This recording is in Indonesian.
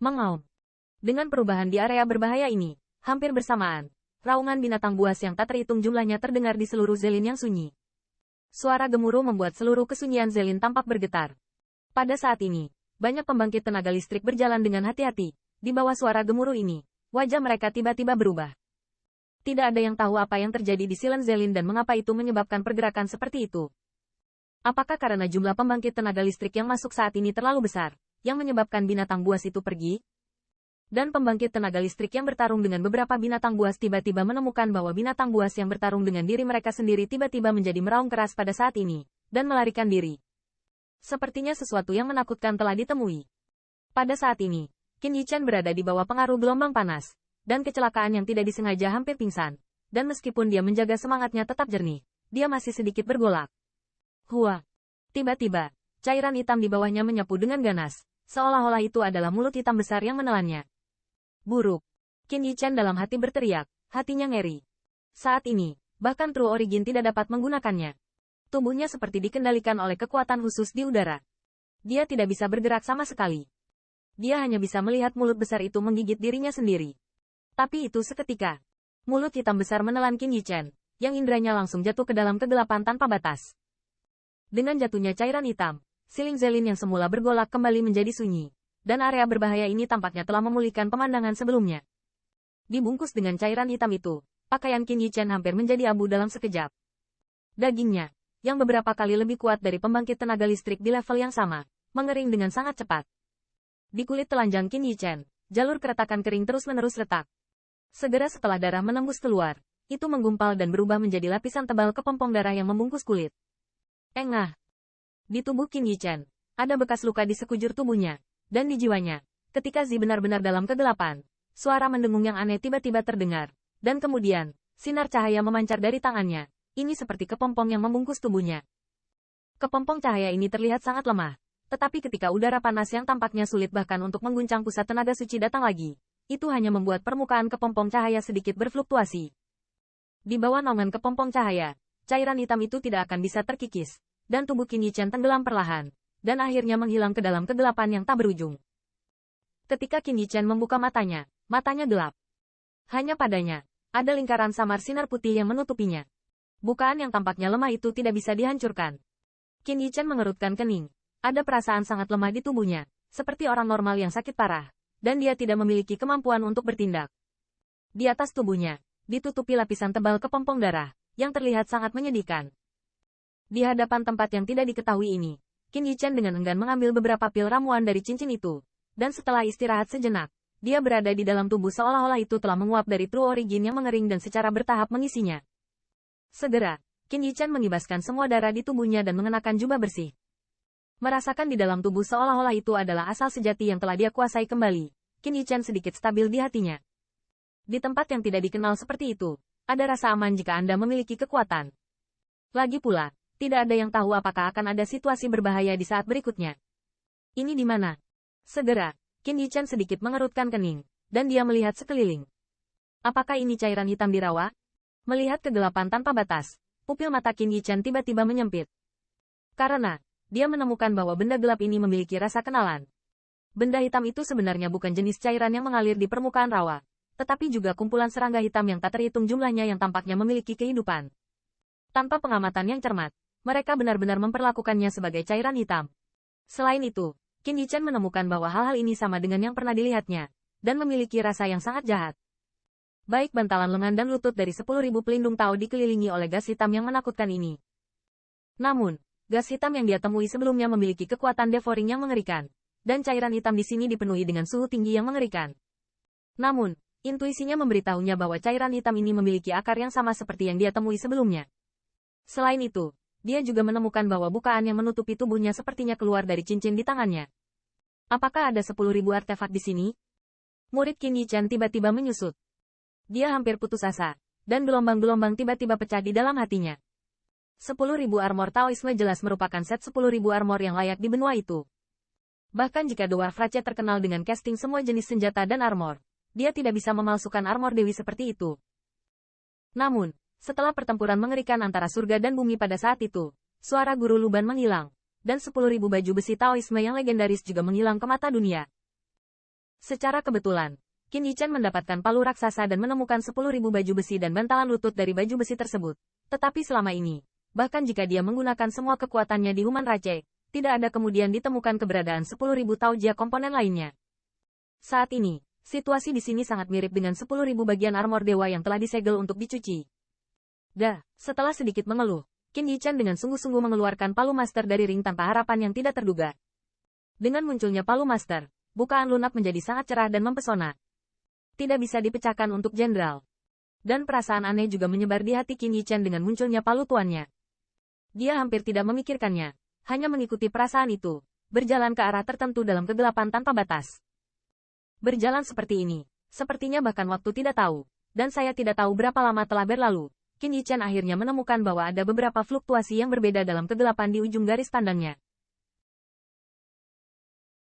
Mengaum. Dengan perubahan di area berbahaya ini, hampir bersamaan, raungan binatang buas yang tak terhitung jumlahnya terdengar di seluruh Zelin yang sunyi. Suara gemuruh membuat seluruh kesunyian Zelin tampak bergetar. Pada saat ini, banyak pembangkit tenaga listrik berjalan dengan hati-hati. Di bawah suara gemuruh ini, wajah mereka tiba-tiba berubah. Tidak ada yang tahu apa yang terjadi di Silen Zelin dan mengapa itu menyebabkan pergerakan seperti itu. Apakah karena jumlah pembangkit tenaga listrik yang masuk saat ini terlalu besar, yang menyebabkan binatang buas itu pergi? Dan pembangkit tenaga listrik yang bertarung dengan beberapa binatang buas tiba-tiba menemukan bahwa binatang buas yang bertarung dengan diri mereka sendiri tiba-tiba menjadi meraung keras pada saat ini, dan melarikan diri. Sepertinya sesuatu yang menakutkan telah ditemui. Pada saat ini, Qin Yichen berada di bawah pengaruh gelombang panas, dan kecelakaan yang tidak disengaja hampir pingsan. Dan meskipun dia menjaga semangatnya tetap jernih, dia masih sedikit bergolak. Hua. Tiba-tiba, cairan hitam di bawahnya menyapu dengan ganas, seolah-olah itu adalah mulut hitam besar yang menelannya. Buruk. Qin Yichen dalam hati berteriak, hatinya ngeri. Saat ini, bahkan True Origin tidak dapat menggunakannya. Tubuhnya seperti dikendalikan oleh kekuatan khusus di udara. Dia tidak bisa bergerak sama sekali. Dia hanya bisa melihat mulut besar itu menggigit dirinya sendiri. Tapi itu seketika. Mulut hitam besar menelan Qin Yichen, yang indranya langsung jatuh ke dalam kegelapan tanpa batas. Dengan jatuhnya cairan hitam, siling Zelin yang semula bergolak kembali menjadi sunyi, dan area berbahaya ini tampaknya telah memulihkan pemandangan sebelumnya. Dibungkus dengan cairan hitam itu, pakaian Qin Yichen hampir menjadi abu dalam sekejap. Dagingnya, yang beberapa kali lebih kuat dari pembangkit tenaga listrik di level yang sama, mengering dengan sangat cepat. Di kulit telanjang Qin Yichen, jalur keretakan kering terus-menerus retak. Segera setelah darah menembus keluar, itu menggumpal dan berubah menjadi lapisan tebal kepompong darah yang membungkus kulit. Engah. Di tubuh Qin Yichen, ada bekas luka di sekujur tubuhnya, dan di jiwanya. Ketika Zi benar-benar dalam kegelapan, suara mendengung yang aneh tiba-tiba terdengar, dan kemudian, sinar cahaya memancar dari tangannya. Ini seperti kepompong yang membungkus tubuhnya. Kepompong cahaya ini terlihat sangat lemah, tetapi ketika udara panas yang tampaknya sulit bahkan untuk mengguncang pusat tenaga suci datang lagi, itu hanya membuat permukaan kepompong cahaya sedikit berfluktuasi. Di bawah naungan kepompong cahaya, cairan hitam itu tidak akan bisa terkikis, dan tubuh Qin Yichen tenggelam perlahan, dan akhirnya menghilang ke dalam kegelapan yang tak berujung. Ketika Qin Yichen membuka matanya, matanya gelap. Hanya padanya, ada lingkaran samar sinar putih yang menutupinya. Bukaan yang tampaknya lemah itu tidak bisa dihancurkan. Qin Yichen mengerutkan kening. Ada perasaan sangat lemah di tubuhnya, seperti orang normal yang sakit parah, dan dia tidak memiliki kemampuan untuk bertindak. Di atas tubuhnya, ditutupi lapisan tebal kepompong darah, yang terlihat sangat menyedihkan. Di hadapan tempat yang tidak diketahui ini, Qin Yichen dengan enggan mengambil beberapa pil ramuan dari cincin itu, dan setelah istirahat sejenak, dia berada di dalam tubuh seolah-olah itu telah menguap dari True Origin yang mengering dan secara bertahap mengisinya. Segera, Qin Yichen mengibaskan semua darah di tubuhnya dan mengenakan jubah bersih. Merasakan di dalam tubuh seolah-olah itu adalah asal sejati yang telah dia kuasai kembali, Qin Yichen sedikit stabil di hatinya. Di tempat yang tidak dikenal seperti itu, ada rasa aman jika Anda memiliki kekuatan. Lagi pula, tidak ada yang tahu apakah akan ada situasi berbahaya di saat berikutnya. Ini di mana? Segera, Qin Yichen sedikit mengerutkan kening, dan dia melihat sekeliling. Apakah ini cairan hitam di rawa? Melihat kegelapan tanpa batas, pupil mata Qin Yichen tiba-tiba menyempit. Karena, dia menemukan bahwa benda gelap ini memiliki rasa kenalan. Benda hitam itu sebenarnya bukan jenis cairan yang mengalir di permukaan rawa, tetapi juga kumpulan serangga hitam yang tak terhitung jumlahnya yang tampaknya memiliki kehidupan. Tanpa pengamatan yang cermat, mereka benar-benar memperlakukannya sebagai cairan hitam. Selain itu, Qin Yichen menemukan bahwa hal-hal ini sama dengan yang pernah dilihatnya, dan memiliki rasa yang sangat jahat. Baik bantalan lengan dan lutut dari 10.000 pelindung Tao dikelilingi oleh gas hitam yang menakutkan ini. Namun, gas hitam yang dia temui sebelumnya memiliki kekuatan devouring yang mengerikan, dan cairan hitam di sini dipenuhi dengan suhu tinggi yang mengerikan. Namun, intuisinya memberitahunya bahwa cairan hitam ini memiliki akar yang sama seperti yang dia temui sebelumnya. Selain itu, dia juga menemukan bahwa bukaan yang menutupi tubuhnya sepertinya keluar dari cincin di tangannya. Apakah ada 10.000 artefak di sini? Murid Qin Yichen tiba-tiba menyusut. Dia hampir putus asa, dan gelombang-gelombang tiba-tiba pecah di dalam hatinya. 10.000 armor Taoisme jelas merupakan set 10.000 armor yang layak di benua itu. Bahkan jika Dwarf Rache terkenal dengan casting semua jenis senjata dan armor, dia tidak bisa memalsukan armor dewi seperti itu. Namun, setelah pertempuran mengerikan antara surga dan bumi pada saat itu, suara guru Luban menghilang, dan 10.000 baju besi Taoisme yang legendaris juga menghilang ke mata dunia. Secara kebetulan, Qin Yichan mendapatkan palu raksasa dan menemukan 10.000 baju besi dan bantalan lutut dari baju besi tersebut. Tetapi selama ini, bahkan jika dia menggunakan semua kekuatannya di Human Rache, tidak ada kemudian ditemukan keberadaan 10.000 taujia komponen lainnya. Saat ini, situasi di sini sangat mirip dengan 10.000 bagian armor dewa yang telah disegel untuk dicuci. Setelah sedikit mengeluh, Qin Yichan dengan sungguh-sungguh mengeluarkan palu master dari ring tanpa harapan yang tidak terduga. Dengan munculnya palu master, bukaan lunak menjadi sangat cerah dan mempesona. Tidak bisa dipecahkan untuk jenderal. Dan perasaan aneh juga menyebar di hati Qin Yichan dengan munculnya palu tuannya. Dia hampir tidak memikirkannya, hanya mengikuti perasaan itu, berjalan ke arah tertentu dalam kegelapan tanpa batas. Berjalan seperti ini, sepertinya bahkan waktu tidak tahu, dan saya tidak tahu berapa lama telah berlalu. Qin Yichan akhirnya menemukan bahwa ada beberapa fluktuasi yang berbeda dalam kegelapan di ujung garis pandangnya.